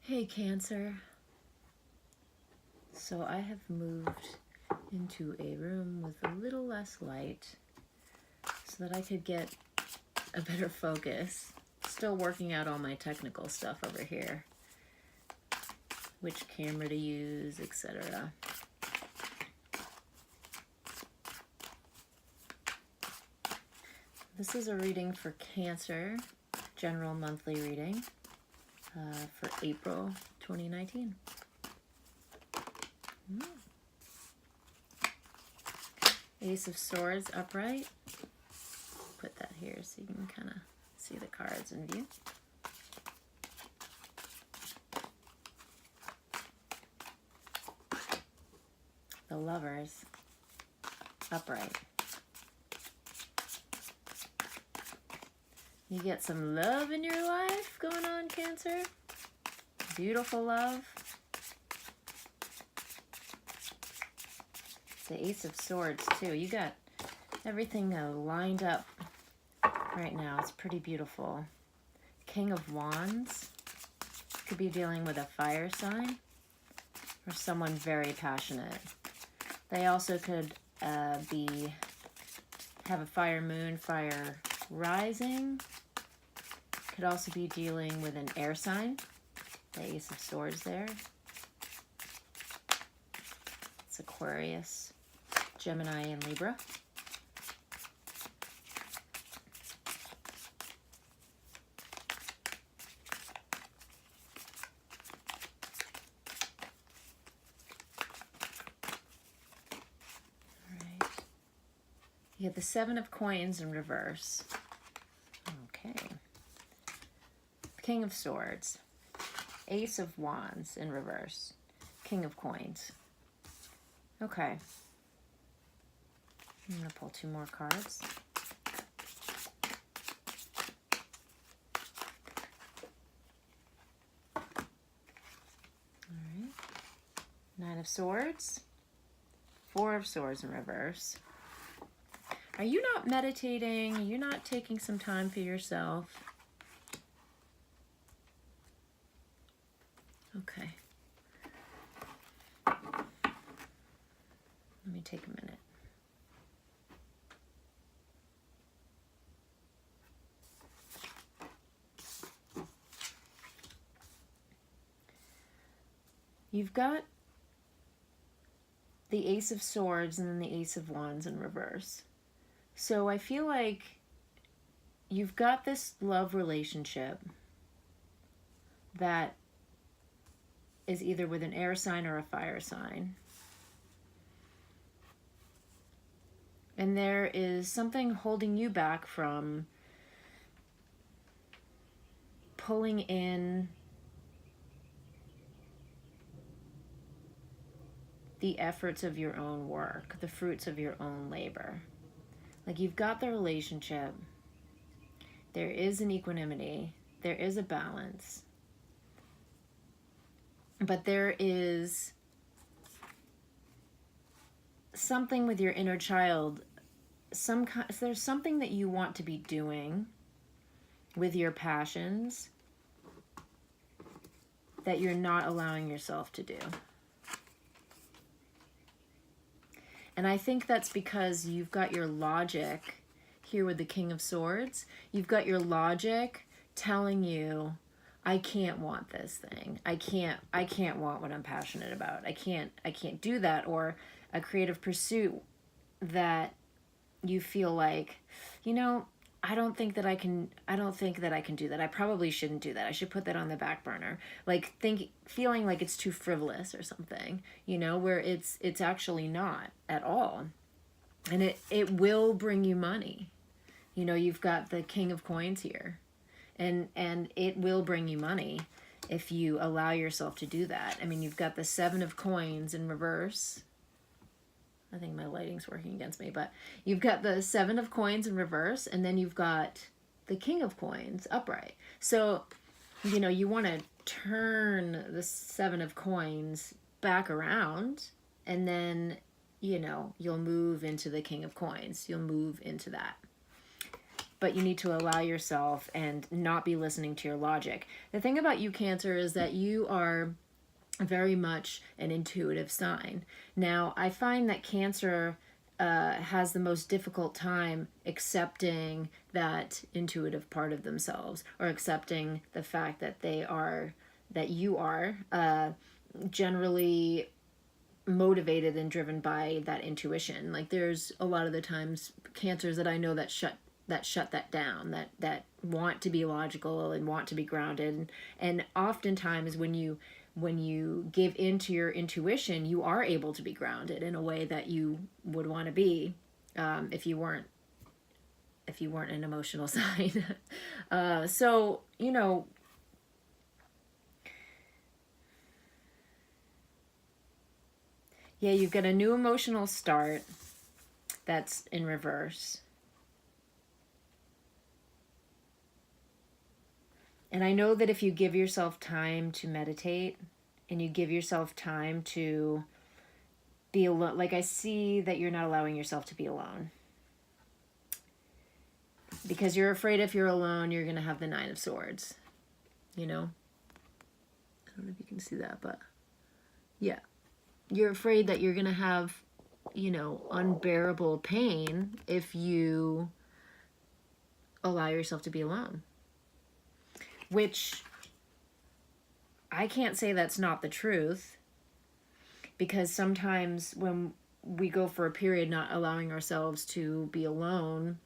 Hey Cancer. So I have moved into a room with a little less light so that I could get a better focus. Still working out all my technical stuff over here. Which camera to use, etc. This is a reading for Cancer, general monthly reading for April 2019. Ace of Swords upright. Put that here so you can kind of see the cards in view. The Lovers upright. You get some love in your life going on, Cancer. Beautiful love. The Ace of Swords, too. You got everything lined up right now. It's pretty beautiful. King of Wands. Could be dealing with a fire sign or someone very passionate. They also could have a fire moon, fire rising. Could also be dealing with an air sign. The Ace of Swords there. It's Aquarius, Gemini, and Libra. All right. You get the Seven of Coins in reverse. Okay. King of Swords. Ace of Wands in reverse. King of Coins. Okay. I'm going to pull two more cards. All right. Nine of Swords. Four of Swords in reverse. Are you not meditating? Are you not taking some time for yourself? Okay. Let me take a minute. You've got the Ace of Swords and then the Ace of Wands in reverse. So I feel like you've got this love relationship that is either with an air sign or a fire sign. And there is something holding you back from pulling in the efforts of your own work, the fruits of your own labor. Like, you've got the relationship. There is an equanimity. There is a balance. But there is something with your inner child. There's something that you want to be doing with your passions that you're not allowing yourself to do. And I think that's because you've got your logic here with the King of Swords. You've got your logic telling you, I can't want this thing. I can't want what I'm passionate about. I can't do that. Or a creative pursuit that you feel like, you know, I don't think that I can do that. I probably shouldn't do that. I should put that on the back burner. Like, feeling like it's too frivolous or something, you know, where it's actually not at all. And it will bring you money. You know, you've got the King of Coins here. And it will bring you money if you allow yourself to do that. I mean, you've got the Seven of Coins in reverse. I think my lighting's working against me, but you've got the Seven of Coins in reverse, and then you've got the King of Coins upright. So, you know, you want to turn the Seven of Coins back around, and then, you know, you'll move into the King of Coins. You'll move into that. but you need to allow yourself and not be listening to your logic. The thing about you, Cancer, is that you are very much an intuitive sign. Now, I find that Cancer has the most difficult time accepting that intuitive part of themselves, or accepting the fact that you are generally motivated and driven by that intuition. Like, there's a lot of the times Cancers that I know that shut that down, that want to be logical and want to be grounded, and oftentimes when you give into your intuition, you are able to be grounded in a way that you would want to be, if you weren't an emotional sign. So, you know, yeah, you've got a new emotional start that's in reverse. And I know that if you give yourself time to meditate and you give yourself time to be alone, like, I see that you're not allowing yourself to be alone. Because you're afraid if you're alone, you're going to have the 9 of Swords. You know? I don't know if you can see that, but yeah. You're afraid that you're going to have, you know, unbearable pain if you allow yourself to be alone. Which, I can't say that's not the truth, because sometimes when we go for a period not allowing ourselves to be alone,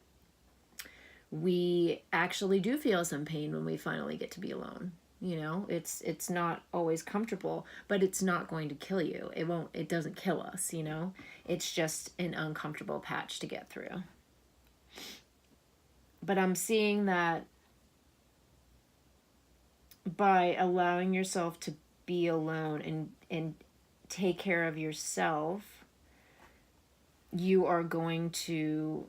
we actually do feel some pain when we finally get to be alone. You know, it's not always comfortable, but it's not going to kill you. It doesn't kill us, you know? It's just an uncomfortable patch to get through. But I'm seeing that by allowing yourself to be alone and take care of yourself, you are going to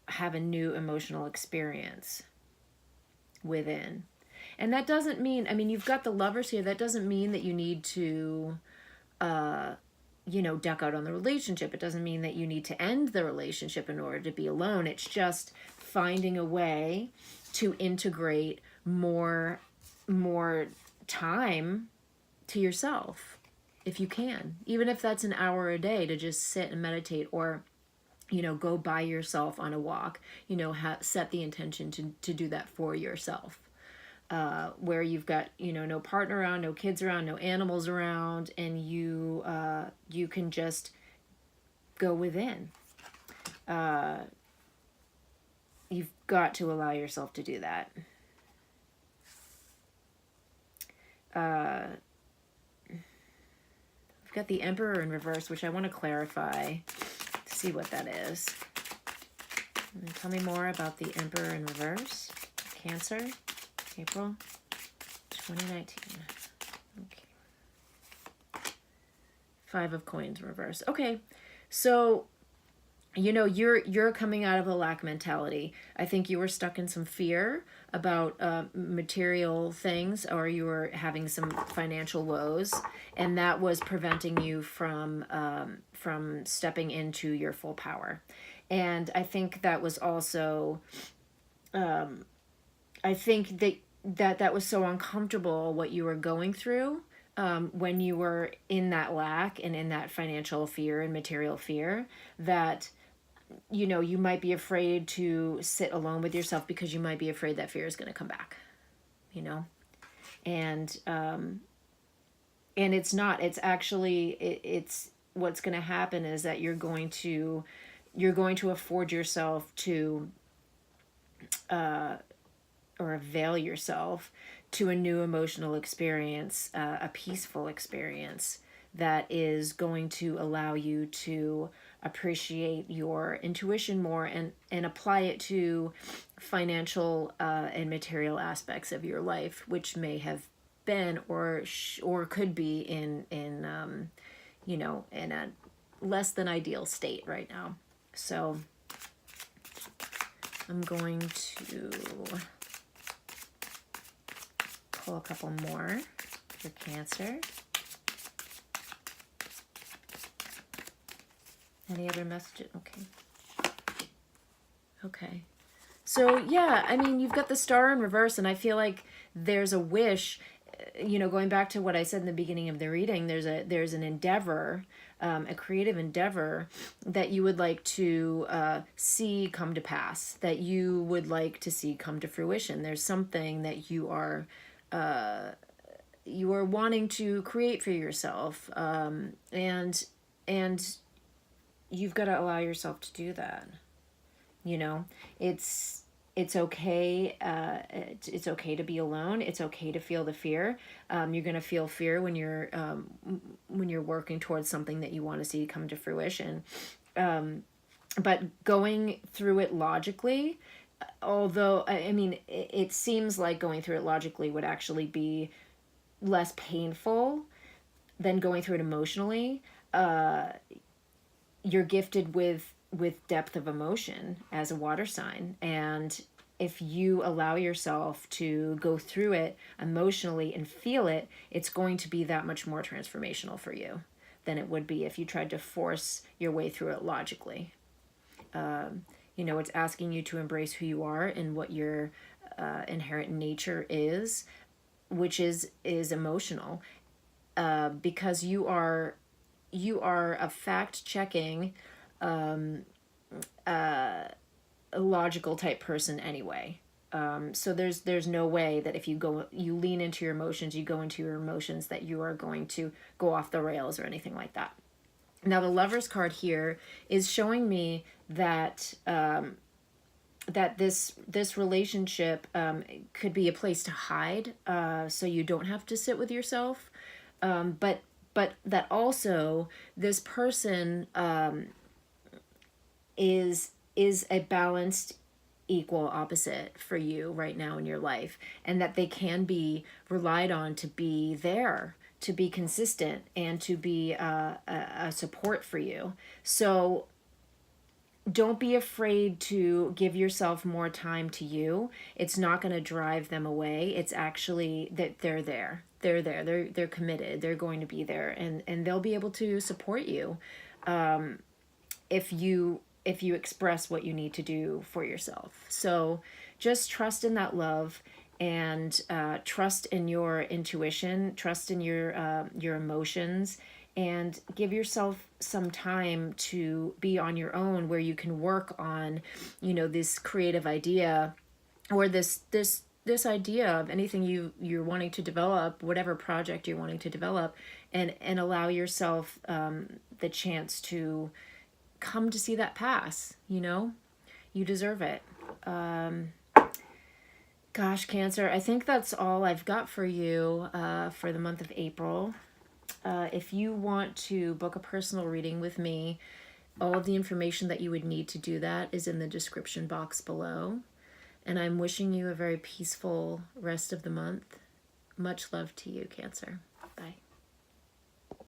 have a new emotional experience within. And that doesn't mean, I mean, you've got the Lovers here. That doesn't mean that you need to, you know, duck out on the relationship. It doesn't mean that you need to end the relationship in order to be alone. It's just finding a way to integrate more time to yourself, if you can. Even if that's an hour a day to just sit and meditate, or, you know, go by yourself on a walk. You know, set the intention to do that for yourself. Where you've got, you know, no partner around, no kids around, no animals around, and you can just go within. You've got to allow yourself to do that. I've got the Emperor in reverse, which I want to clarify to see what that is. Tell me more about the Emperor in reverse. Cancer. April 2019. Okay. 5 of Coins reverse. Okay. So, you know, you're coming out of a lack mentality. I think you were stuck in some fear about material things, or you were having some financial woes, and that was preventing you from stepping into your full power. And I think that was also, I think that was so uncomfortable what you were going through when you were in that lack and in that financial fear and material fear, that, you know, you might be afraid to sit alone with yourself because you might be afraid that fear is going to come back, you know? And it's not. It's actually, it's what's going to happen is that you're going to afford yourself to or avail yourself to a new emotional experience, a peaceful experience that is going to allow you to appreciate your intuition more and apply it to financial and material aspects of your life, which may have been or could be in you know, in a less than ideal state right now. So I'm going to pull a couple more for Cancer. Any other messages? Okay. So yeah, I mean, you've got the Star in reverse, and I feel like there's a wish, going back to what I said in the beginning of the reading, there's an endeavor, a creative endeavor that you would like to see come to pass, that you would like to see come to fruition. There's something that you are wanting to create for yourself, and you've got to allow yourself to do that. It's okay. It's okay to be alone. It's okay to feel the fear. You're gonna feel fear when you're working towards something that you want to see come to fruition. But going through it logically, although I mean, it seems like going through it logically would actually be less painful than going through it emotionally. You're gifted with depth of emotion as a water sign, and if you allow yourself to go through it emotionally and feel it, it's going to be that much more transformational for you than it would be if you tried to force your way through it logically. It's asking you to embrace who you are and what your inherent nature is, which is emotional, because you are a fact-checking, a logical type person anyway. So there's no way that if you lean into your emotions, you go into your emotions, that you are going to go off the rails or anything like that. Now the Lovers card here is showing me that that this relationship could be a place to hide, so you don't have to sit with yourself, but that also this person is a balanced, equal opposite for you right now in your life, and that they can be relied on to be there, to be consistent, and to be a support for you. So don't be afraid to give yourself more time to you. It's not going to drive them away. It's actually that they're there. They're there. They're committed. They're going to be there, and they'll be able to support you if you express what you need to do for yourself. So just trust in that love, and trust in your intuition, trust in your emotions, and give yourself some time to be on your own, where you can work on, this creative idea, or this idea of anything you're wanting to develop, whatever project you're wanting to develop, and allow yourself the chance to come to see that pass. You deserve it. Gosh, Cancer, I think that's all I've got for you for the month of April. If you want to book a personal reading with me, all of the information that you would need to do that is in the description box below. And I'm wishing you a very peaceful rest of the month. Much love to you, Cancer.